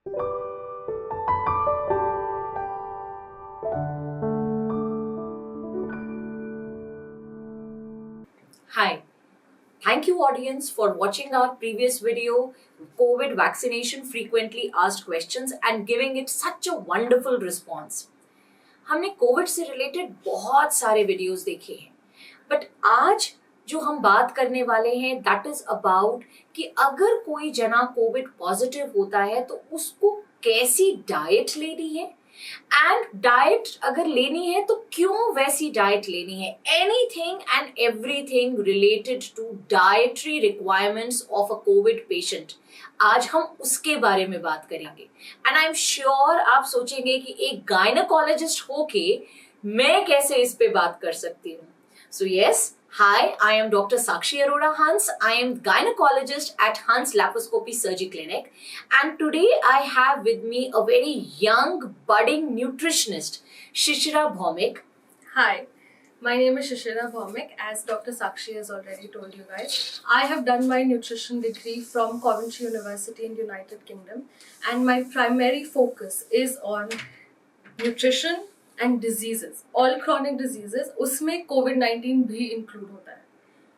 Hi, thank you audience for watching our previous video, COVID vaccination frequently asked questions and giving it such a wonderful response. हमने Covid से related बहुत सारे videos देखे हैं, but आज जो हम बात करने वाले हैं दैट इज अबाउट कि अगर कोई जना कोविड पॉजिटिव होता है तो उसको कैसी डाइट लेनी है एंड डाइट अगर लेनी है तो क्यों वैसी डाइट लेनी है, anything and everything related to dietary requirements of a COVID patient आज हम उसके बारे में बात करेंगे। एंड आई एम श्योर आप सोचेंगे कि एक गायनेकोलॉजिस्ट होके मैं कैसे इस पे बात कर सकती हूँ। So yes, hi, I am Dr. Sakshi Arora Hans. I am gynecologist at Hans Laparoscopy Surgery Clinic. And today I have with me a very young, budding nutritionist, Shishira Bhaumik. Hi, my name is Shishira Bhaumik. As Dr. Sakshi has already told you guys, I have done my nutrition degree from Coventry University in United Kingdom. And my primary focus is on nutrition and diseases, all chronic diseases, उसमें COVID-19 भी include होता है।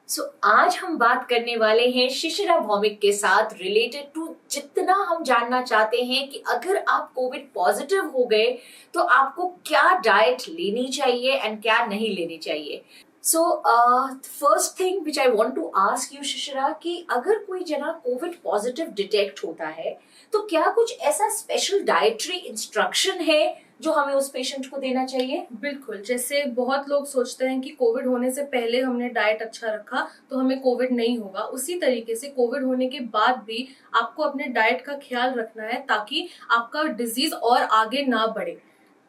So, आज हम बात करने वाले हैं शिशिरा भौमिक के साथ रिलेटेड टू जितना हम जानना चाहते हैं कि अगर आप कोविड पॉजिटिव हो गए तो आपको क्या डाइट लेनी चाहिए एंड क्या नहीं लेनी चाहिए। So first thing which I want to ask you Shishira कि अगर कोई जना कोविड पॉजिटिव डिटेक्ट होता है तो क्या कुछ ऐसा स्पेशल डाइटरी इंस्ट्रक्शन है जो हमें उस पेशेंट को देना चाहिए? बिल्कुल, जैसे बहुत लोग सोचते हैं कि कोविड होने से पहले हमने डाइट अच्छा रखा तो हमें कोविड नहीं होगा, उसी तरीके से कोविड होने के बाद भी आपको अपने डाइट का ख्याल रखना है ताकि आपका डिजीज और आगे ना बढ़े।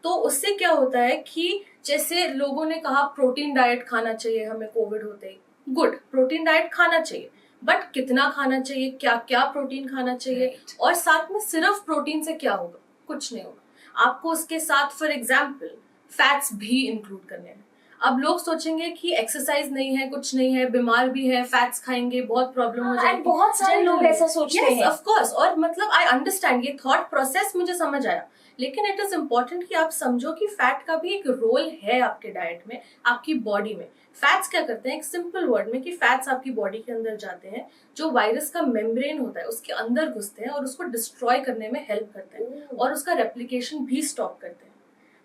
तो उससे क्या होता है कि जैसे लोगों ने कहा प्रोटीन डाइट खाना चाहिए हमें कोविड होते ही, गुड, प्रोटीन डाइट खाना चाहिए, बट कितना खाना चाहिए, क्या क्या प्रोटीन खाना चाहिए, और साथ में सिर्फ प्रोटीन से क्या होगा, कुछ नहीं होगा। आपको उसके साथ फॉर एग्जाम्पल फैट्स भी इंक्लूड करने हैं। अब लोग सोचेंगे कि एक्सरसाइज नहीं है, कुछ नहीं है, बीमार भी है, फैट्स खाएंगे बहुत प्रॉब्लम हो जाएगी। बहुत सारे लोग ऐसा सोचते हैं। ऑफ कोर्स, और मतलब आई अंडरस्टैंड, ये थॉट प्रोसेस मुझे समझ आया, लेकिन इट इज इम्पोर्टेंट कि आप समझो कि फैट का भी एक रोल है आपके डाइट में, आपकी बॉडी में। फैट्स क्या करते हैं, एक सिंपल वर्ड में, कि फैट्स आपकी बॉडी के अंदर जाते हैं, जो वायरस का मेम्ब्रेन होता है उसके अंदर घुसते हैं और उसको डिस्ट्रॉय करने में हेल्प करते हैं और उसका रेप्लिकेशन भी स्टॉप करते हैं।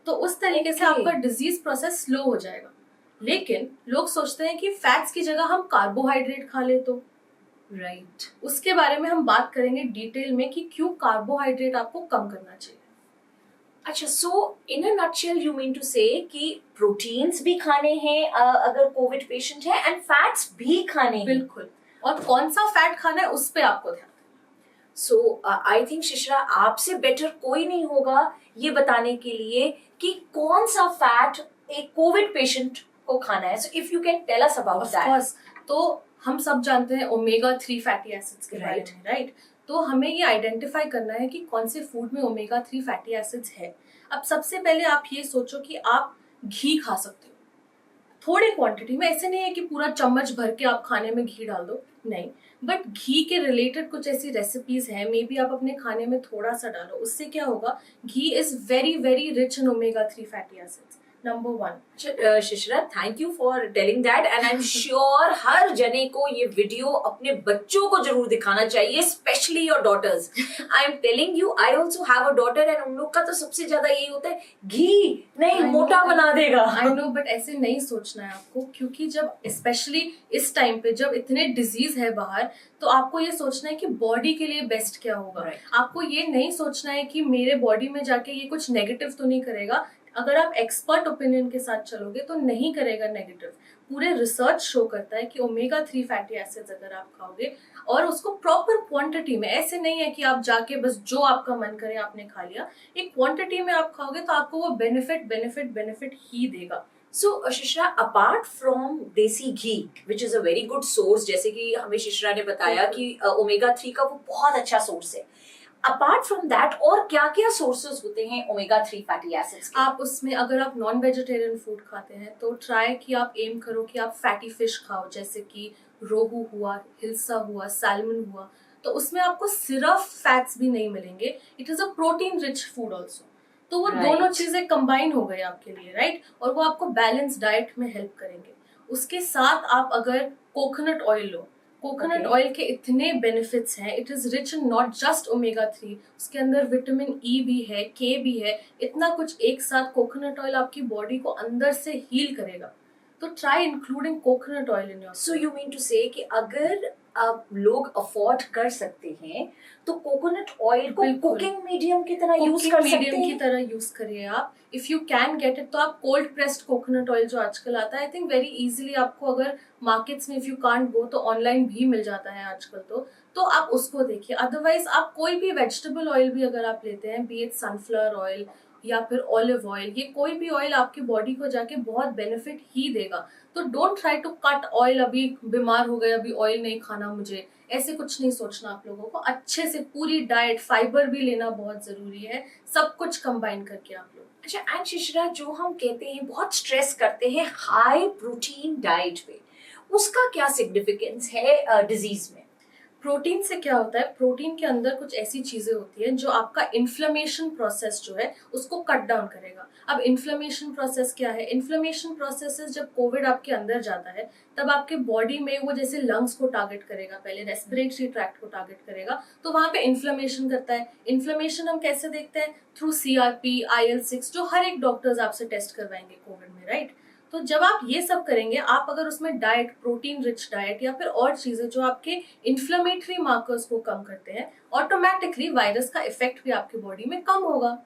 तो उस तरीके से आपका डिजीज प्रोसेस स्लो हो जाएगा। लेकिन लोग सोचते हैं कि फैट्स की जगह हम कार्बोहाइड्रेट खा ले तो राइट, उसके बारे में हम बात करेंगे डिटेल में कि क्यों कार्बोहाइड्रेट आपको कम करना चाहिए। अच्छा, so in a nutshell you mean to say कि प्रोटीन्स भी खाने हैं अगर कोविड पेशेंट है एंड फैट्स भी खाने हैं। बिल्कुल, और कौन सा फैट खाना है उस पे आपको ध्यान। सो आई थिंक शिशिरा आपसे बेटर कोई नहीं होगा ये बताने के लिए कि कौन सा फैट एक कोविड पेशेंट को खाना है। So if you can tell us about that. तो हम सब जानते हैं ओमेगा 3 फैटी एसिड्स के बारे में, राइट? तो हमें ये आइडेंटिफाई करना है कि कौन से फूड में ओमेगा 3 फैटी एसिड्स है। अब सबसे पहले आप ये सोचो कि आप घी खा सकते हो थोड़ी क्वांटिटी में, ऐसे नहीं है कि पूरा चम्मच भर के आप खाने में घी डाल दो, नहीं, बट घी के रिलेटेड कुछ ऐसी रेसिपीज हैं, मे बी आप अपने खाने में थोड़ा सा डालो। उससे क्या होगा, ghee is very very rich in omega 3 fatty acids, number 1। Shishira, thank you for telling that and I am sure हर जने को ये वीडियो अपने बच्चों को जरूर दिखाना चाहिए, specially your daughters. I am telling you, I also have a daughter and उन लोग का तो सबसे ज्यादा यही होता है, घी नहीं मोटा बना देगा। आई नो, बट ऐसे नहीं सोचना है आपको, क्योंकि जब स्पेशली इस टाइम पे जब इतने डिजीज है बाहर, तो आपको ये सोचना है कि बॉडी के लिए बेस्ट क्या होगा। आपको ये नहीं सोचना है कि मेरे बॉडी में जाके ये कुछ नेगेटिव तो नहीं करेगा। अगर आप एक्सपर्ट ओपिनियन के साथ चलोगे तो नहीं करेगा नेगेटिव। पूरे रिसर्च शो करता है कि ओमेगा 3 फैटी एसिड्स अगर आप खाओगे और उसको प्रॉपर क्वांटिटी में, ऐसे नहीं है कि आप जाके बस जो आपका मन करे आपने खा लिया, एक क्वांटिटी में आप खाओगे तो आपको वो बेनिफिट ही देगा। सो शिश्रा, apart from desi ghee which is a very good source, जैसे कि हमें शिश्रा ने बताया कि ओमेगा 3 का वो बहुत अच्छा सोर्स है, अपार्ट फ्रॉम दैट और क्या क्या सोर्सेज होते हैं ओमेगा 3 फैटी एसिड्स के? आप उसमें अगर आप नॉन वेजिटेरियन फूड खाते हैं तो ट्राई कि आप एम करो कि आप फैटी फिश खाओ, जैसे कि रोहू हुआ, हिल्सा हुआ, सैल्मन हुआ। तो उसमें आपको सिर्फ फैट्स भी नहीं मिलेंगे, it is a protein rich food also. तो वो दोनों चीजें कंबाइन हो गई आपके लिए, राइट, और वो आपको बैलेंस डाइट में हेल्प करेंगे। उसके साथ आप अगर कोकोनट ऑयल लो, कोकोनट ऑयल के इतने बेनिफिट्स हैं, it is rich in not just omega 3, उसके अंदर विटामिन ई भी है, के भी है, इतना कुछ एक साथ कोकोनट ऑयल आपकी बॉडी को अंदर से हील करेगा। तो try including coconut oil in your. So you mean to say कि अगर आप लोग अफोर्ड कर सकते हैं तो कोकोनट ऑयल को कुकिंग मीडियम की तरह यूज कर सकते हैं, की तरह यूज करिए आप, if you can get it. तो आप कोल्ड प्रेस्ड कोकोनट ऑयल जो आजकल आता है, आई थिंक वेरी इजीली आपको, अगर मार्केट्स में इफ यू कांट गो तो ऑनलाइन भी मिल जाता है आजकल। तो आप उसको देखिए। अदरवाइज आप कोई भी वेजिटेबल ऑयल भी अगर आप लेते हैं, बी इट सनफ्लावर ऑयल या फिर ऑलिव ऑयल, ये कोई भी ऑयल आपकी बॉडी को जाके बहुत बेनिफिट ही देगा। तो don't try to cut oil, अभी बीमार हो गए अभी ऑयल नहीं खाना मुझे, ऐसे कुछ नहीं सोचना। आप लोगों को अच्छे से पूरी डाइट, फाइबर भी लेना बहुत जरूरी है, सब कुछ कंबाइन करके आप लोग। अच्छा, एंड शिशिरा, जो हम कहते हैं, बहुत स्ट्रेस करते हैं हाई प्रोटीन डाइट पे, उसका क्या सिग्निफिकेंस है डिजीज में? प्रोटीन से क्या होता है, प्रोटीन के अंदर कुछ ऐसी चीजें होती है जो आपका इन्फ्लेमेशन प्रोसेस जो है उसको कट डाउन करेगा। अब इन्फ्लेमेशन प्रोसेस क्या है? इन्फ्लेमेशन प्रोसेस जब कोविड आपके अंदर जाता है तब आपके बॉडी में वो जैसे लंग्स को टारगेट करेगा, पहले रेस्पिरेटरी ट्रैक्ट को टारगेट करेगा, तो वहां पे इन्फ्लेमेशन करता है। इन्फ्लेमेशन हम कैसे देखते हैं? थ्रू CRP, IL-6, जो हर एक डॉक्टर्स आपसे टेस्ट करवाएंगे कोविड में, राइट। तो जब आप ये सब करेंगे, आप अगर उसमें डाइट, प्रोटीन रिच डाइट या फिर और चीजें जो आपके इन्फ्लेमेटरी मार्कर्स को कम करते हैं, ऑटोमेटिकली वायरस का इफेक्ट भी आपकी बॉडी में कम होगा।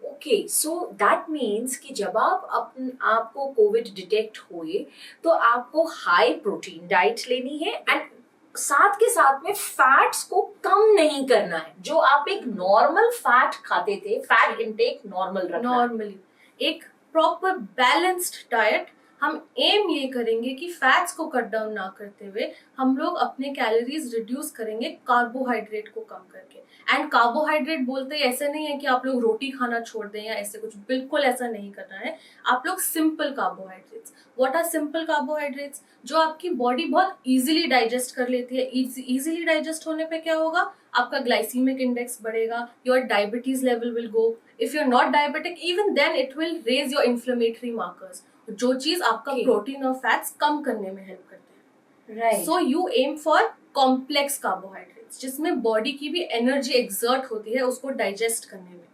ओके, सो दैट मीन्स कि जब आपको कोविड डिटेक्ट हुए तो आपको हाई प्रोटीन डाइट लेनी है एंड साथ के साथ में फैट्स को कम नहीं करना है। जो आप एक नॉर्मल फैट खाते थे, फैट इनटेक नॉर्मल रखना है। नॉर्मली एक प्रॉपर बैलेंस्ड डाइट, हम एम ये करेंगे कि फैट्स को कट डाउन ना करते हुए हम लोग अपने कैलोरीज रिड्यूस करेंगे कार्बोहाइड्रेट को कम करके। एंड कार्बोहाइड्रेट बोलते ही ऐसे नहीं है कि आप लोग रोटी खाना छोड़ दें या ऐसे कुछ, बिल्कुल ऐसा नहीं करना है। आप लोग simple carbohydrates, what are simple carbohydrates? जो आपकी बॉडी बहुत इजीली डाइजेस्ट कर लेती है। इजीली डाइजेस्ट होने पे क्या होगा? आपका ग्लाइसीमिक इंडेक्स बढ़ेगा, your diabetes level will go, if you are not diabetic even then it will raise your inflammatory markers, जो चीज आपका प्रोटीन और फैट्स कम करने में हेल्प करते हैं, right. So you aim for complex carbohydrates, जिसमें बॉडी की भी एनर्जी एक्सर्ट होती है उसको डाइजेस्ट करने में।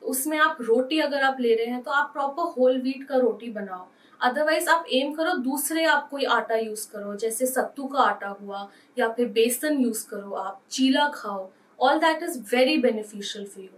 तो उसमें आप रोटी अगर आप ले रहे हैं तो आप प्रॉपर होल व्हीट का रोटी बनाओ। अदरवाइज आप एम करो दूसरे, आप कोई आटा यूज करो, जैसे सत्तू का आटा हुआ, या फिर बेसन यूज करो, आप चीला खाओ। All that is very beneficial for you.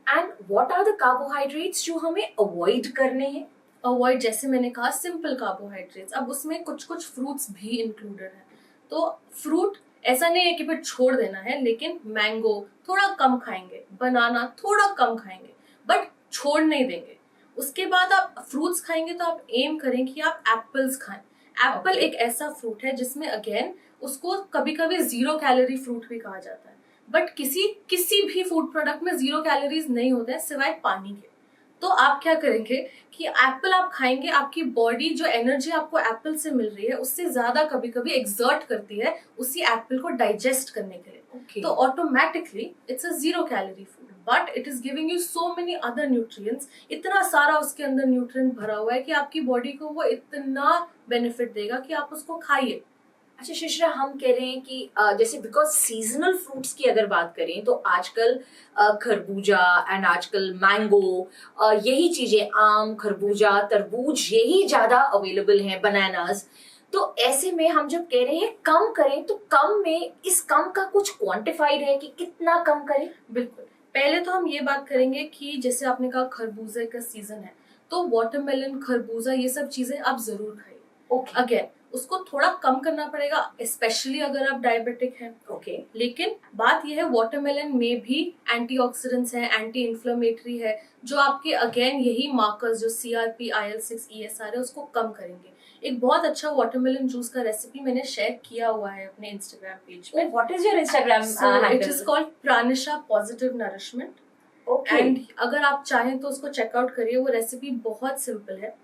And what are the carbohydrates जो हमें अवॉइड करने हैं? अवॉइड, जैसे मैंने कहा, सिंपल कार्बोहाइड्रेट्स। अब उसमें कुछ कुछ फ्रूट्स भी इंक्लूडेड है। तो फ्रूट ऐसा नहीं है कि फिर छोड़ देना है, लेकिन मैंगो थोड़ा कम खाएंगे, बनाना थोड़ा कम खाएंगे, बट छोड़ नहीं देंगे। उसके बाद आप फ्रूट्स खाएंगे तो आप एम करें कि आप एप्पल्स खाएं। एप्पल एक ऐसा फ्रूट है जिसमें अगेन उसको कभी कभी 0 कैलोरी फ्रूट भी कहा जाता है, बट किसी भी फूड प्रोडक्ट में 0 कैलोरीज नहीं होते हैं सिवाय पानी के। तो आप क्या करेंगे कि एप्पल आप खाएंगे, आपकी बॉडी जो एनर्जी आपको एप्पल से मिल रही है उससे ज्यादा कभी कभी एक्सर्ट करती है उसी एप्पल को डाइजेस्ट करने के लिए। तो automatically it's a 0 calorie food, but it is giving you so many other nutrients. इतना सारा उसके अंदर न्यूट्रिएंट भरा हुआ है कि आपकी बॉडी को वो इतना बेनिफिट देगा कि आप उसको खाइए। अच्छा शिशिरा, हम कह रहे हैं कि जैसे बिकॉज सीजनल फ्रूट्स की अगर बात करें तो आजकल खरबूजा एंड आजकल मैंगो, यही चीजें, आम, खरबूजा, तरबूज, यही ज्यादा अवेलेबल हैं, बनानास। तो ऐसे में हम जब कह रहे हैं कम करें, तो कम में इस कम का कुछ क्वांटिफाइड है कि कितना कम करें? बिल्कुल, पहले तो हम ये बात करेंगे कि जैसे आपने कहा खरबूजे का सीजन है, तो वाटरमेलन, खरबूजा, ये सब चीजें आप जरूर खाइए। ओके, अगेन उसको थोड़ा कम करना पड़ेगा, स्पेशली अगर आप डायबिटिक हैं। ओके, लेकिन बात यह है वाटरमेलन में भी एंटीऑक्सीडेंट्स हैं, एंटी इन्फ्लेमेटरी है, जो आपके अगेन यही मार्कर्स जो CRP, IL-6, ESR है उसको कम करेंगे। एक बहुत अच्छा वाटरमेलन जूस का रेसिपी मैंने शेयर किया हुआ है अपने इंस्टाग्राम पेज पे। What is your Instagram handle? It is called Pranisha positive nourishment. Okay, and अगर आप चाहें तो उसको चेकआउट करिए, वो रेसिपी बहुत सिंपल है।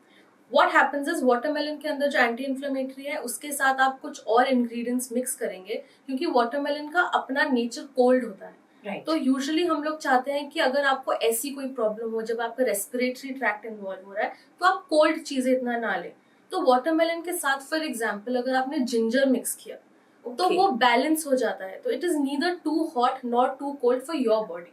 व्हाट हैपेंस इज वाटरमेलन के अंदर जो एंटी इन्फ्लेमेटरी है उसके साथ आप कुछ और इंग्रेडिएंट्स मिक्स करेंगे, क्योंकि वाटरमेलन का अपना नेचर कोल्ड होता है। Right. तो यूजुअली हम लोग चाहते हैं कि अगर आपको ऐसी कोई प्रॉब्लम हो, जब आपका रेस्पिरेटरी ट्रैक्ट इन्वॉल्व हो रहा है, तो आप कोल्ड चीजें इतना ना लें। तो वाटरमेलन के साथ फॉर एग्जाम्पल अगर आपने जिंजर मिक्स किया तो Okay. वो बैलेंस हो जाता है। तो it is neither too hot not too cold for your body.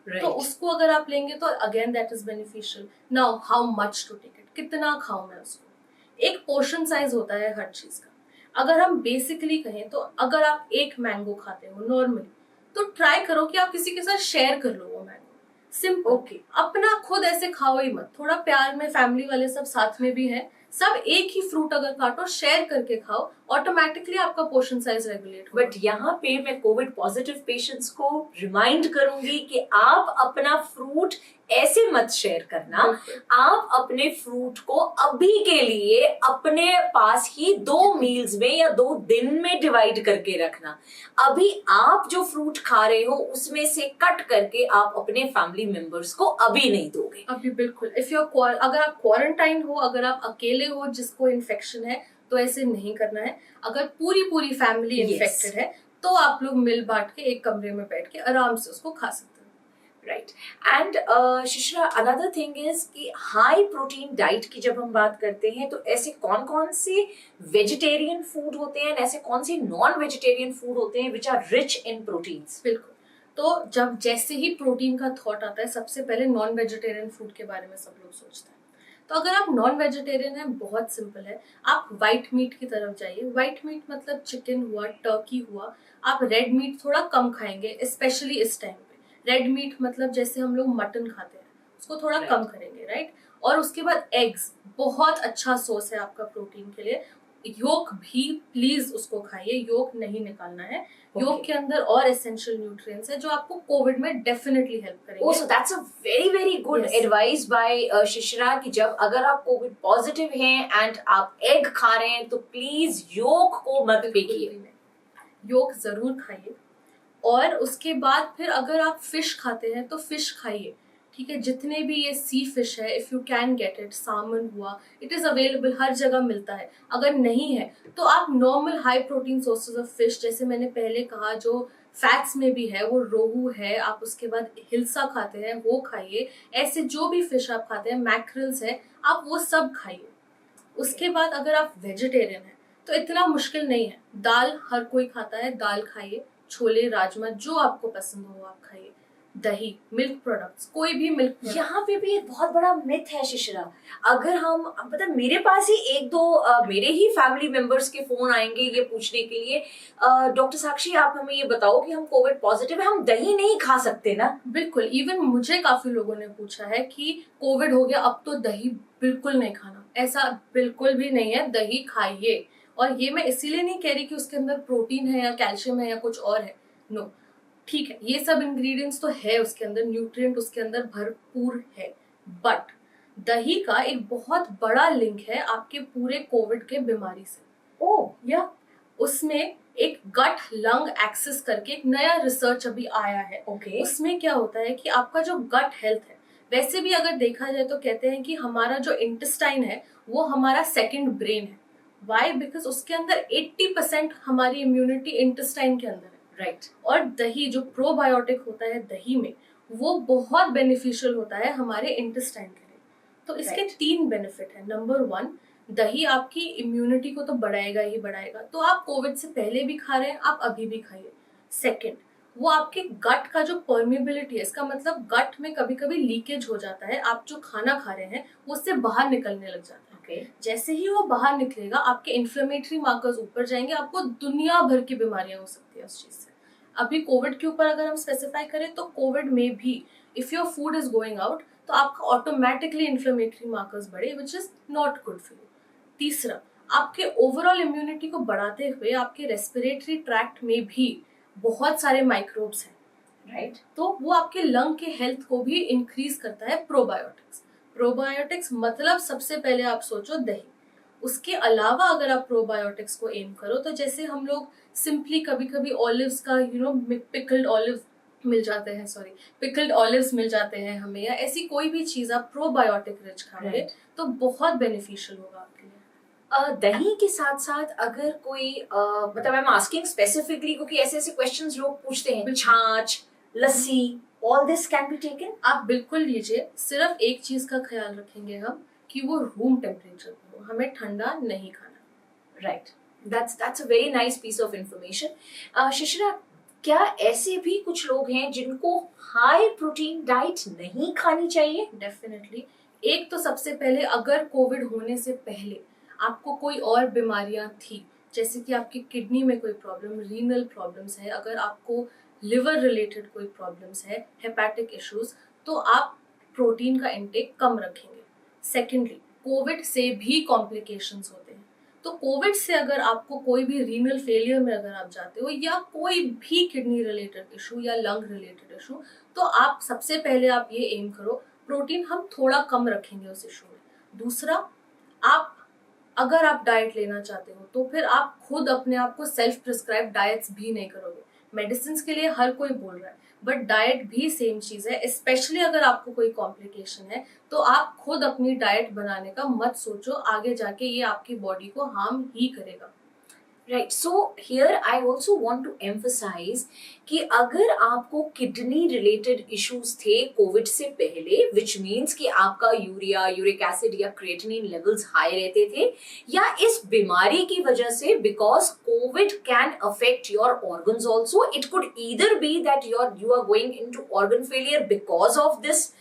Right. तो उसको अगर आप लेंगे तो again that is beneficial. Now how much to take it, कितना खाऊं मैं उसको। एक पोर्शन साइज होता है हर चीज का। अगर हम बेसिकली कहें तो अगर आप एक मैंगो खाते हो नॉर्मली, तो ट्राई करो कि आप किसी के साथ शेयर कर लो वो मैंगो। सिंपल। Okay. अपना खुद ऐसे खाओ ही मत, थोड़ा प्यार में, फैमिली वाले सब साथ में भी है, सब एक ही फ्रूट अगर काटो शेयर करके खाओ, ऑटोमेटिकली आपका पोर्शन साइज रेगुलेट होगा। बट यहाँ पे मैं कोविड पॉजिटिव पेशेंट्स को रिमाइंड करूंगी कि आप अपना फ्रूट ऐसे मत शेयर करना। आप अपने फ्रूट को अभी के लिए अपने पास ही 2 मील्स में या 2 दिन में डिवाइड करके रखना। अभी आप जो फ्रूट खा रहे हो उसमें से कट करके आप अपने फैमिली मेंबर्स को अभी नहीं दोगे। अभी बिल्कुल। इफ यू अगर आप क्वारंटाइन हो, अगर आप अकेले हो जिसको इन्फेक्शन है, तो ऐसे नहीं करना है। अगर पूरी फैमिली इन्फेक्टेड है तो आप लोग मिल बांट के एक कमरे में बैठ के आराम से उसको खा सकते हैं। Right. And Shishira, another thing is कि हाई प्रोटीन डाइट की जब हम बात करते हैं तो ऐसे कौन कौन से वेजिटेरियन फूड होते हैं, ऐसे कौन से नॉन वेजिटेरियन फूड होते हैं which are rich in proteins? बिल्कुल। तो जब जैसे ही प्रोटीन का थॉट आता है, सबसे पहले नॉन वेजिटेरियन फूड के बारे में सब लोग सोचते हैं। तो अगर आप नॉन वेजिटेरियन हैं, बहुत सिंपल है, आप व्हाइट मीट की तरफ जाइए। व्हाइट मीट मतलब चिकन हुआ, टर्की हुआ। आप रेड मीट थोड़ा कम खाएंगे, स्पेशली इस टाइम पे। रेड मीट मतलब जैसे हम लोग मटन खाते हैं, उसको थोड़ा कम करेंगे, राइट। और उसके बाद एग्स, बहुत अच्छा सोर्स है आपका प्रोटीन के लिए। योक भी प्लीज उसको खाइए, योक नहीं निकालना है। योग के अंदर और एसेंशियल न्यूट्रिएंट्स है जो आपको कोविड में डेफिनेटली हेल्प करेंगे। Oh, so that's a very very good advice by शिशिरा कि जब अगर आप कोविड पॉजिटिव हैं एंड आप एग खा रहे हैं तो प्लीज योक को मत फेंकिए। योक जरूर खाइए। और उसके बाद फिर अगर आप फिश खाते हैं तो फिश खाइए, ठीक है। जितने भी ये सी फिश है, if you can get it, salmon हुआ, इट इज अवेलेबल, हर जगह मिलता है। अगर नहीं है तो आप normal high protein sources of fish, जैसे मैंने पहले कहा जो फैट्स में भी है, वो रोहू है, आप उसके बाद हिल्सा खाते हैं वो खाइए। ऐसे जो भी फिश आप खाते हैं, मैक्रिल्स है, आप वो सब खाइए। उसके बाद अगर आप वेजिटेरियन है तो इतना मुश्किल नहीं है। दाल हर कोई खाता है, दाल खाइए। छोले, राजमा, जो आपको पसंद हो आप खाइए। दही, मिल्क प्रोडक्ट्स, कोई भी मिल्क प्रोडक्ट। यहाँ पे भी एक बहुत बड़ा मिथ है शिशिरा। अगर हम मतलब मेरे पास ही 1-2 मेरे ही फैमिली मेंबर्स के फोन आएंगे ये पूछने के लिए, डॉक्टर साक्षी आप हमें ये बताओ कि हम कोविड पॉजिटिव है, हम दही नहीं खा सकते ना? बिल्कुल। इवन मुझे काफी लोगों ने पूछा है कि कोविड हो गया अब तो दही बिल्कुल नहीं खाना। ऐसा बिल्कुल भी नहीं है, दही खाइए। और ये मैं इसीलिए नहीं कह रही कि उसके अंदर प्रोटीन है या कैल्शियम है या कुछ और है, नो। ठीक है, ये सब इंग्रेडिएंट्स तो है उसके अंदर, न्यूट्रिएंट उसके अंदर भरपूर है, बट दही का एक बहुत बड़ा लिंक है आपके पूरे कोविड के बीमारी से। ओह या उसमें एक गट लंग एक्सिस करके एक नया रिसर्च अभी आया है। ओके। उसमें क्या होता है कि आपका जो गट हेल्थ है, वैसे भी अगर देखा जाए तो कहते हैं कि हमारा जो इंटेस्टाइन है वो हमारा सेकंड ब्रेन है। वाई? बिकॉज उसके अंदर 80% हमारी इम्यूनिटी इंटेस्टाइन के अंदर है, राइट। और दही जो प्रोबायोटिक होता है दही में, वो बहुत बेनिफिशियल होता है हमारे इंटेस्टाइन के लिए। तो इसके 3 बेनिफिट है। नंबर 1, दही आपकी इम्यूनिटी को तो बढ़ाएगा ही बढ़ाएगा, तो आप कोविड से पहले भी खा रहे हैं, आप अभी भी खाइए। सेकंड, वो आपके गट का जो परमिबिलिटी है, इसका मतलब गट में कभी कभी लीकेज हो जाता है, आप जो खाना खा रहे हैं वो उससे बाहर निकलने लग जाता है। जैसे ही वो बाहर निकलेगा आपके इन्फ्लेमेटरी मार्कर्स ऊपर जाएंगे, आपको दुनिया भर की बीमारियां हो सकती है उस चीज से। अभी कोविड के ऊपर अगर हम स्पेसिफाई करें तो कोविड में भी if your food is going out तो आपका ऑटोमेटिकली इन्फ्लेमेटरी मार्कर्स बढ़े, which is not good for you. तीसरा, आपके ओवरऑल इम्यूनिटी को बढ़ाते हुए आपके रेस्पिरेटरी ट्रैक्ट में भी बहुत सारे माइक्रोब्स हैं, राइट। तो वो आपके लंग के हेल्थ को भी इंक्रीज करता है। प्रोबायोटिक्स, प्रोबायोटिक्स मतलब सबसे पहले आप सोचो दही। उसके अलावा अगर आप प्रोबायोटिक्स को एम करो तो जैसे हम लोग सिंपली कभी कभी ऑलिव्स का पिकल्ड ऑलिव मिल जाते हैं, सॉरी, पिकल्ड ऑलिव्स मिल जाते हैं हमें, या ऐसी कोई भी चीज आप प्रोबायोटिक रिच खाएंगे Right. तो बहुत बेनिफिशियल होगा आपके लिए। दही के साथ साथ अगर कोई मतलब आई एम आस्किंग स्पेसिफिकली क्योंकि ऐसे ऐसे क्वेश्चंस लोग पूछते हैं, बिल्कुल। Chaas, lassi, all this can be taken? आप बिल्कुल लीजिए, सिर्फ एक चीज का ख्याल रखेंगे हम कि वो रूम टेम्परेचर पे हो, हमें ठंडा नहीं खाना। Right, that's a very nice piece of information. Shishira, क्या ऐसे भी कुछ लोग हैं जिनको हाई प्रोटीन डाइट नहीं खानी चाहिए? डेफिनेटली। एक तो सबसे पहले, अगर कोविड होने से पहले आपको कोई और बीमारियां थी, जैसे कि आपकी किडनी में कोई प्रॉब्लम, रीनल प्रॉब्लम्स है, अगर आपको लिवर रिलेटेड कोई प्रॉब्लम्स है, हेपेटिक इश्यूज, तो आप प्रोटीन का इंटेक कम रखेंगे। सेकेंडली, कोविड से भी कॉम्प्लिकेशंस होते हैं, तो कोविड से अगर आपको कोई भी रीनल फेलियर में अगर आप जाते हो, या कोई भी किडनी रिलेटेड इशू या लंग रिलेटेड इशू, तो आप सबसे पहले आप ये एम करो, प्रोटीन हम थोड़ा कम रखेंगे उस इशू में। दूसरा, आप अगर आप डाइट लेना चाहते हो तो फिर आप खुद अपने आप को सेल्फ प्रिस्क्राइब डाइट्स भी नहीं करोगे। मेडिसिन के लिए हर कोई बोल रहा है, बट डाइट भी सेम चीज है। स्पेशली अगर आपको कोई कॉम्प्लिकेशन है तो आप खुद अपनी डाइट बनाने का मत सोचो, आगे जाके ये आपकी बॉडी को हार्म ही करेगा। Right, so here I also want to emphasize कि अगर आपको किडनी रिलेटेड इश्यूज थे कोविड से पहले, विच मीन्स कि आपका यूरिया, यूरिक एसिड या क्रिएटिनिन लेवल्स हाई रहते थे, या इस बीमारी की वजह से, because COVID can affect your organs also, it could either be that you are going into organ failure because of this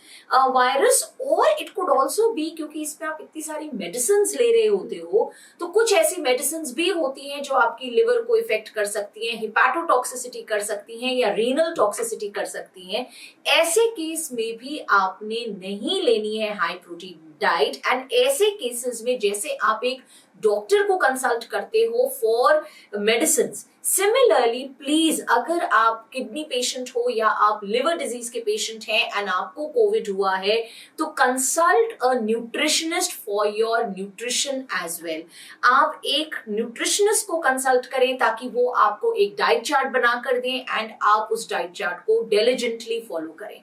virus, और इट कुड ऑल्सो बी क्योंकि इसमें आप इतनी सारी मेडिसिन ले रहे होते हो, तो कुछ ऐसी मेडिसिन भी होती हैं जो आपकी लिवर को इफेक्ट कर सकती हैं, हिपैटोटॉक्सिसिटी कर सकती हैं, या रीनल टॉक्सिसिटी कर सकती हैं। ऐसे केस में भी आपने नहीं लेनी है हाई प्रोटीन डाइट, एंड ऐसे केसेस में जैसे आप एक डॉक्टर को कंसल्ट करते हो फॉर मेडिसिन। सिमिलरली प्लीज, अगर आप किडनी पेशेंट हो या आप लिवर डिजीज के पेशेंट हैं एंड आपको कोविड हुआ है, तो consult a nutritionist for your nutrition as well. आप एक न्यूट्रिशनिस्ट को कंसल्ट करें ताकि वो आपको एक डाइट चार्ट बना कर दें एंड आप उस डाइट चार्ट को डिलिजेंटली फॉलो करें।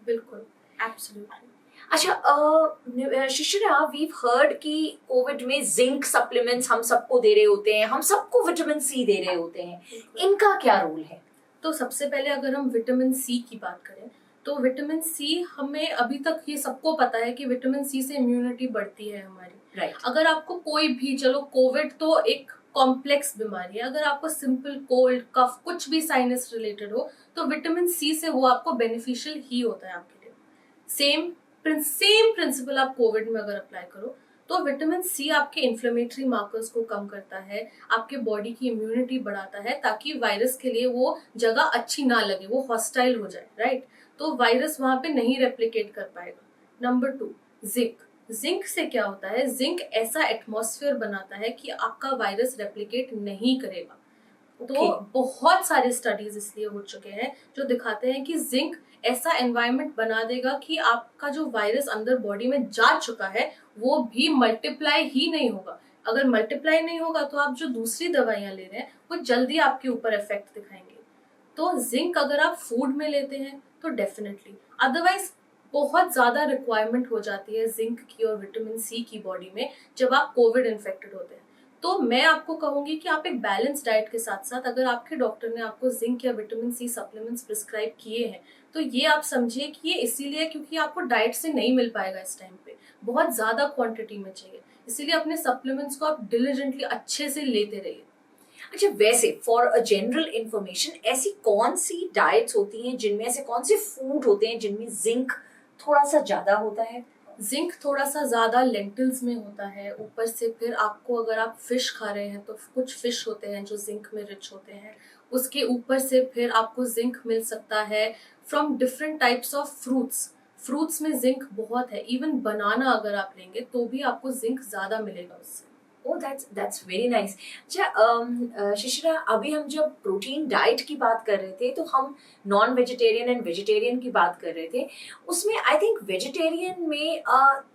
बिल्कुल, एब्सोल्युटली। अच्छा, शिशिरा, वीव हर्ड कि कोविड में जिंक सप्लीमेंट्स हम सबको दे रहे होते हैं, हम सबको विटामिन सी दे रहे होते हैं, इनका क्या रोल है? तो सबसे पहले अगर हम विटामिन सी की बात करें, तो विटामिन सी, हमें अभी तक ये सबको पता है कि विटामिन सी से इम्यूनिटी बढ़ती है हमारी। राइट। अगर आपको कोई भी, चलो कोविड तो एक कॉम्प्लेक्स बीमारी है, अगर आपको सिंपल कोल्ड, कफ, कुछ भी साइनस रिलेटेड हो, तो विटामिन सी से वो आपको बेनिफिशियल ही होता है आपके लिए। सेम प्रिंसिपल आप कोविड में अगर अप्लाई करो, तो विटामिन सी आपके इन्फ्लेमेटरी मार्कर्स को कम करता है, आपके बॉडी की इम्यूनिटी बढ़ाता है, ताकि वायरस के लिए वो जगह अच्छी ना लगे, वो हॉस्टाइल हो जाए, राइट? तो वायरस वहां पे नहीं रेप्लिकेट कर पाएगा। Number 2, zinc. जिंक से क्या होता है, जिंक ऐसा एटमॉस्फेयर बनाता है कि आपका वायरस रेप्लिकेट नहीं करेगा। तो बहुत सारे स्टडीज इसलिए हो चुके हैं जो दिखाते हैं कि जिंक ऐसा एनवायरनमेंट बना देगा कि आपका जो वायरस अंदर बॉडी में जा चुका है वो भी मल्टीप्लाई ही नहीं होगा। अगर मल्टीप्लाई नहीं होगा तो आप जो दूसरी दवाइयां ले रहे हैं वो जल्दी आपके ऊपर इफेक्ट दिखाएंगे। तो जिंक अगर आप फूड में लेते हैं तो डेफिनेटली, अदरवाइज बहुत ज्यादा रिक्वायरमेंट हो जाती है जिंक की और विटामिन सी की बॉडी में जब आप कोविड इन्फेक्टेड होते हैं। तो मैं आपको कहूंगी कि आप एक बैलेंस डाइट के साथ साथ, अगर आपके डॉक्टर ने आपको जिंक या विटामिन सी सप्लीमेंट्स प्रिस्क्राइब किए हैं, तो ये आप समझिए कि ये इसीलिए क्योंकि आपको डाइट से नहीं मिल पाएगा इस टाइम पे, बहुत ज्यादा क्वांटिटी में चाहिए, इसीलिए अपने सप्लीमेंट्स को आप डिलीजेंटली अच्छे से लेते रहिए। अच्छा, वैसे फॉर अ जनरल इंफॉर्मेशन, ऐसी कौन सी डाइट्स होती हैं जिनमें, ऐसे कौन से फूड होते हैं जिनमें जिंक थोड़ा सा ज्यादा होता है? जिंक थोड़ा सा ज्यादा लेंटिल्स में होता है, ऊपर से फिर आपको, अगर आप फिश खा रहे हैं तो कुछ फिश होते हैं जो जिंक में रिच होते हैं, उसके ऊपर से फिर आपको जिंक मिल सकता है from different types of fruits में जिंक बहुत है। इवन बनाना अगर आप लेंगे तो भी आपको जिंक ज्यादा मिलेगा उससे। Oh that's very nice. अच्छा शिशिरा, अभी हम जब प्रोटीन डाइट की बात कर रहे थे तो हम नॉन वेजिटेरियन एंड वेजिटेरियन की बात कर रहे थे। उसमें आई थिंक वेजिटेरियन में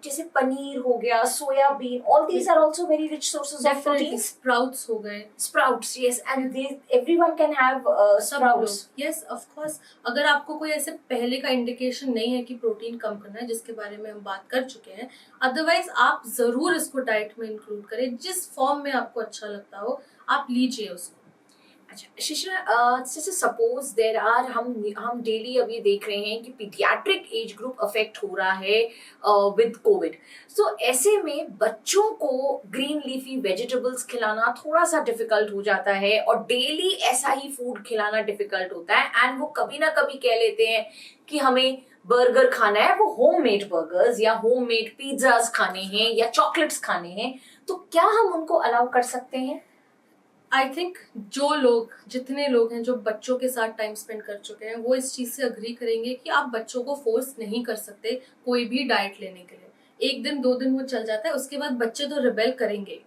जैसे पनीर हो गया, soybean, all these are also very rich sources of definitely protein. Sprouts हो गए। Sprouts, yes, and they everyone can have सब स्प्राउट्स। लोग, यस ऑफ कोर्स। अगर आपको कोई ऐसे पहले का इंडिकेशन नहीं है कि प्रोटीन कम करना है, जिसके बारे में हम बात कर चुके हैं, अदरवाइज आप जरूर इसको डाइट में इंक्लूड करें। जिस फॉर्म में आपको अच्छा लगता हो आप लीजिए उसको। अच्छा शिशिरा, जैसे सपोज देर आर हम डेली अब ये देख रहे हैं कि पीडियाट्रिक एज ग्रुप अफेक्ट हो रहा है विद कोविड। सो ऐसे में बच्चों को ग्रीन लीफी वेजिटेबल्स खिलाना थोड़ा सा डिफिकल्ट हो जाता है और डेली ऐसा ही फूड खिलाना डिफिकल्ट होता है, एंड वो कभी ना कभी कह लेते हैं कि हमें बर्गर खाना है, वो होममेड बर्गर्स या होममेड पिज्जाज खाने हैं या चॉकलेट्स खाने हैं। तो क्या हम उनको अलाउ कर सकते हैं? आई थिंक जितने लोग हैं जो बच्चों के साथ टाइम स्पेंड कर चुके हैं, वो इस चीज से अग्री करेंगे कि आप बच्चों को फोर्स नहीं कर सकते कोई भी डाइट लेने के लिए। एक दिन दो दिन वो चल जाता है, उसके बाद बच्चे तो रिबेल करेंगे।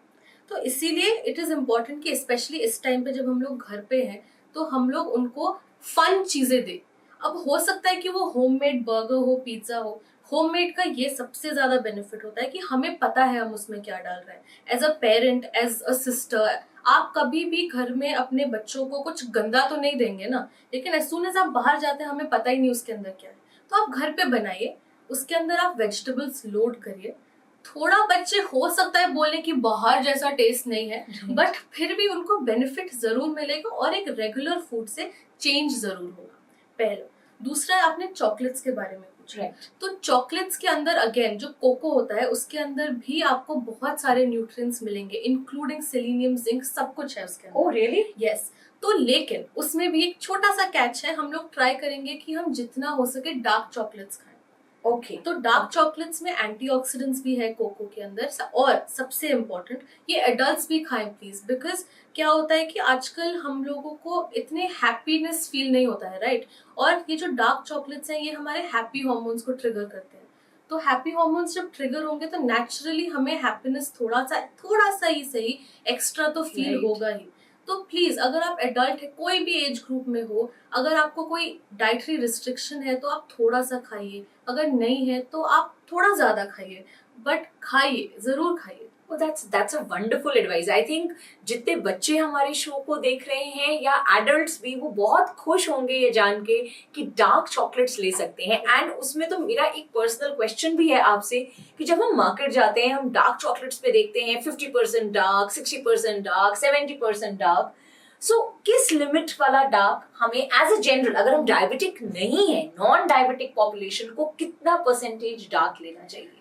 तो इसीलिए इट इज इम्पोर्टेंट कि स्पेशली इस टाइम पे जब हम लोग घर पे हैं तो हम लोग उनको फन चीजें दें। अब हो सकता है कि वो होममेड बर्गर हो, पिज्जा हो। होममेड का ये सबसे ज्यादा बेनिफिट होता है कि हमें पता है हम उसमें क्या डाल रहे हैं। As a parent, as a sister, आप कभी भी घर में अपने बच्चों को कुछ गंदा तो नहीं देंगे ना, लेकिन एज सुन एज आप बाहर जाते हैं हमें पता ही नहीं उसके अंदर क्या है। तो आप घर पे बनाइए, उसके अंदर आप वेजिटेबल्स लोड करिए। थोड़ा बच्चे हो सकता है बोले कि बाहर जैसा टेस्ट नहीं है, बट फिर भी उनको बेनिफिट जरूर मिलेगा और एक रेगुलर फूड से चेंज जरूर होगा। पहला। दूसरा, आपने चॉकलेट्स के बारे में पूछा। Right. तो चॉकलेट्स के अंदर अगेन जो कोको होता है उसके अंदर भी आपको बहुत सारे न्यूट्रिएंट्स मिलेंगे, इंक्लूडिंग सेलेनियम, जिंक, सब कुछ है उसके अंदर। Oh really? यस। तो लेकिन उसमें भी एक छोटा सा कैच है, हम लोग ट्राई करेंगे कि हम जितना हो सके डार्क चॉकलेट्स खाएं। ओके। तो डार्क चॉकलेट्स में एंटीऑक्सीडेंट्स भी है कोको के अंदर। और सबसे इम्पोर्टेंट, ये एडल्ट्स भी खाएं प्लीज, बिकॉज क्या होता है कि आजकल हम लोगों को इतने हैप्पीनेस फील नहीं होता है, राइट? और ये जो डार्क चॉकलेट्स हैं ये हमारे हैप्पी हॉर्मोन्स को ट्रिगर करते हैं। तो हैप्पी हॉर्मोन्स जब ट्रिगर होंगे तो नेचुरली हमें हैप्पीनेस थोड़ा सा ही सही एक्स्ट्रा तो फील Right. होगा ही। तो प्लीज, अगर आप एडल्ट है, कोई भी एज ग्रुप में हो, अगर आपको कोई डाइटरी रिस्ट्रिक्शन है तो आप थोड़ा सा खाइए, अगर नहीं है तो आप थोड़ा ज्यादा खाइए, बट खाइए, जरूर खाइए। Oh, that's a wonderful advice. I think जितने बच्चे हमारे शो को देख रहे हैं या एडल्ट्स भी, वो बहुत खुश होंगे ये जान के कि डार्क चॉकलेट्स ले सकते हैं। एंड उसमें तो मेरा एक पर्सनल क्वेश्चन भी है आपसे कि जब हम मार्केट जाते हैं, हम डार्क चॉकलेट्स पे देखते हैं 50% डार्क, 60% डार्क, 70% डार्क। सो किस लिमिट वाला डार्क हमें एज ए जनरल, अगर हम डायबिटिक नहीं है, नॉन डायबिटिक पॉपुलेशन को कितना परसेंटेज डार्क लेना चाहिए?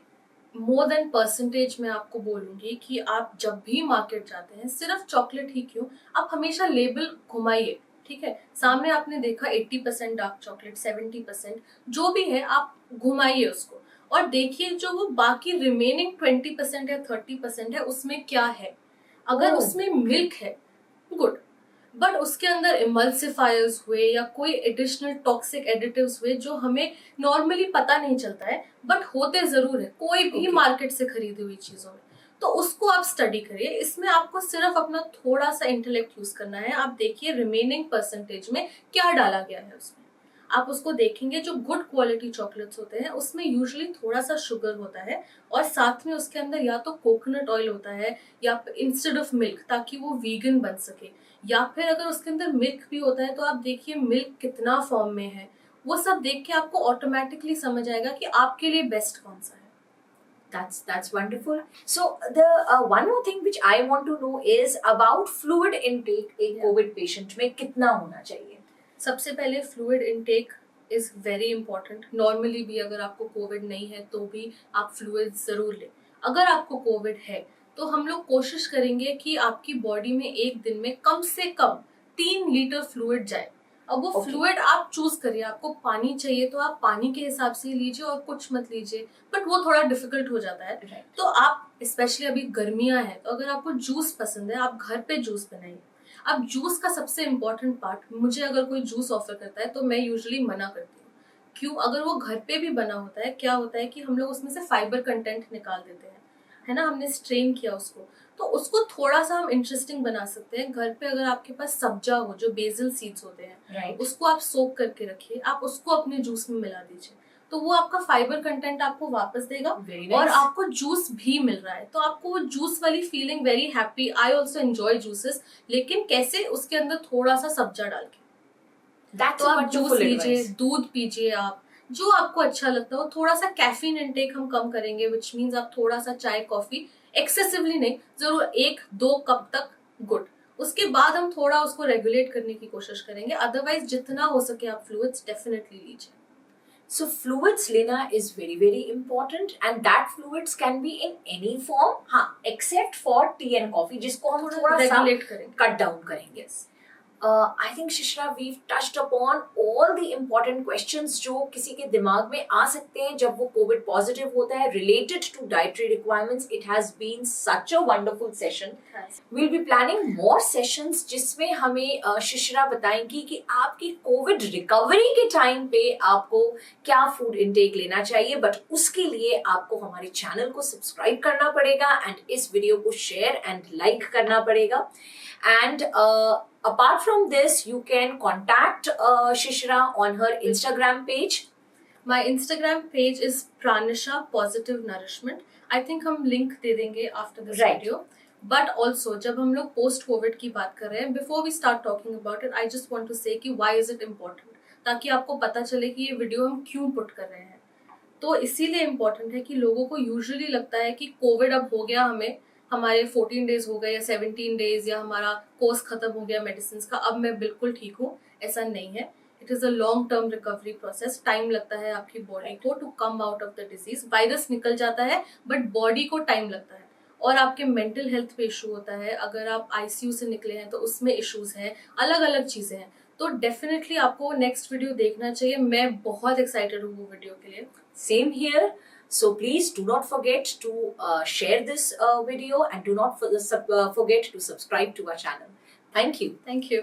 मोर देन परसेंटेज मैं आपको बोलूंगी कि आप जब भी मार्केट जाते हैं, सिर्फ चॉकलेट ही क्यों, आप हमेशा लेबल घुमाइए। ठीक है, सामने आपने देखा 80% डार्क चॉकलेट, 70% जो भी है, आप घुमाइए उसको और देखिए जो वो बाकी रिमेनिंग 20% या 30% है उसमें क्या है। अगर Oh, उसमें मिल्क है, गुड, बट उसके अंदर इमल्सिफायर्स हुए या कोई एडिशनल टॉक्सिक एडिटिव्स हुए जो हमें नॉर्मली पता नहीं चलता है, बट होते जरूर है कोई भी Okay. मार्केट से खरीदी हुई चीजों में, तो उसको आप स्टडी करिए। इसमें आपको सिर्फ अपना थोड़ा सा इंटेलेक्ट यूज करना है। आप देखिए रिमेनिंग परसेंटेज में क्या डाला गया है उसमें, आप उसको देखेंगे। जो गुड क्वालिटी चॉकलेट्स होते हैं उसमें यूजुअली थोड़ा सा शुगर होता है और साथ में उसके अंदर या तो कोकोनट ऑयल होता है या इंस्टेड ऑफ मिल्क, ताकि वो वीगन बन सके। या फिर अगर उसके अंदर मिल्क भी होता है तो आप देखिए मिल्क कितना फॉर्म में है। वो सब देख के आपको ऑटोमेटिकली समझ आएगा कि आपके लिए बेस्ट कौन सा है। That's wonderful. So the one more thing which I want to know is about fluid intake एक Yeah. COVID patient में कितना होना चाहिए? सबसे पहले fluid intake is very important. Normally भी अगर आपको कोविड नहीं है तो भी आप फ्लूइड जरूर लें। अगर आपको कोविड है तो हम लोग कोशिश करेंगे कि आपकी बॉडी में एक दिन में कम से कम 3 लीटर फ्लूइड जाए। अब वो Okay. फ्लूइड आप चूज करिए, आपको पानी चाहिए तो आप पानी के हिसाब से ही लीजिए और कुछ मत लीजिए, बट वो थोड़ा डिफिकल्ट हो जाता है। Right. तो आप स्पेशली अभी गर्मियां हैं तो अगर आपको जूस पसंद है आप घर पे जूस बनाइए। अब जूस का सबसे इम्पोर्टेंट पार्ट, मुझे अगर कोई जूस ऑफर करता है तो मैं यूजुअली मना करती हूँ। क्यों? अगर वो घर पे भी बना होता है, क्या होता है कि हम लोग उसमें से फाइबर कंटेंट निकाल देते हैं। है ना, हमने स्ट्रेन किया उसको, तो उसको थोड़ा सा हम इंटरेस्टिंग बना सकते हैं। घर पे अगर आपके पास सब्जा हो, जो बेसिल सीड्स होते हैं, राइट। उसको आप सोक करके रखिए, आप उसको अपने जूस में मिला दीजिए, तो वो आपका फाइबर कंटेंट आपको वापस देगा वेरी और नाइस। आपको जूस भी मिल रहा है, तो आपको वो जूस वाली feeling, very happy, I also enjoy juices, लेकिन कैसे, उसके अंदर थोड़ा सा सब्जा डाल के। दैट्स तो अ आप जूस वंडरफुल लीजिए, एडवाइस। दूध पीजिए, आप जो आपको अच्छा लगता हो। थोड़ा सा कैफीन इनटेक हम कम करेंगे, विच मीन्स आप थोड़ा सा चाय कॉफी, एक्सेसिवली नहीं, जरूर 1-2 कप तक, गुड। उसके बाद हम थोड़ा उसको रेगुलेट करने की कोशिश करेंगे, अदरवाइज जितना हो सके आप फ्लूइड्स डेफिनेटली लीजिए। So fluids लेना is very very important and that fluids can be in any form, हाँ, except for tea and coffee जिसको हम थोड़ा सा रेगुलेट करेंगे। cut down करेंगे। I think शिश्रा we've touched upon all the important questions जो किसी के दिमाग में आ सकते हैं जब वो COVID positive होता है related to dietary requirements. It has been such a wonderful session. We'll be planning more sessions जिसमें हमें शिश्रा बताएंगी कि आपकी कोविड रिकवरी के टाइम पे आपको क्या फूड इनटेक लेना चाहिए, बट उसके लिए आपको हमारे चैनल को सब्सक्राइब करना पड़ेगा एंड इस वीडियो को शेयर एंड लाइक करना पड़ेगा। And apart from this you can contact Shishra on her Instagram page. My Instagram page is Pranisha Positive Nourishment. I think हम लिंक दे देंगे after this Right. video. But also जब हम लोग post COVID की बात कर रहे हैं, before we start talking about it, I just want to say कि why is it important, ताकि आपको पता चले कि ये वीडियो हम क्यों पुट कर रहे हैं। तो इसीलिए इम्पोर्टेंट है कि लोगों को यूजुअली लगता है कि कोविड अब हो गया, हमारे 14 डेज हो गए या 17 डेज, या हमारा कोर्स खत्म हो गया मेडिसिन का, अब मैं बिल्कुल ठीक हूँ। ऐसा नहीं है। It is a long term recovery process, time लगता है आपकी बॉडी को to come out of the disease. Virus निकल जाता है बट बॉडी को टाइम लगता है, और आपके मेंटल हेल्थ पे इशू होता है। अगर आप आईसीयू से निकले हैं तो उसमें इश्यूज हैं, अलग अलग चीजें हैं। तो डेफिनेटली आपको नेक्स्ट वीडियो देखना चाहिए। मैं बहुत एक्साइटेड हूँ वो वीडियो के लिए। Same here. So please do not forget to share this video and do not forget to subscribe to our channel. Thank you. Thank you.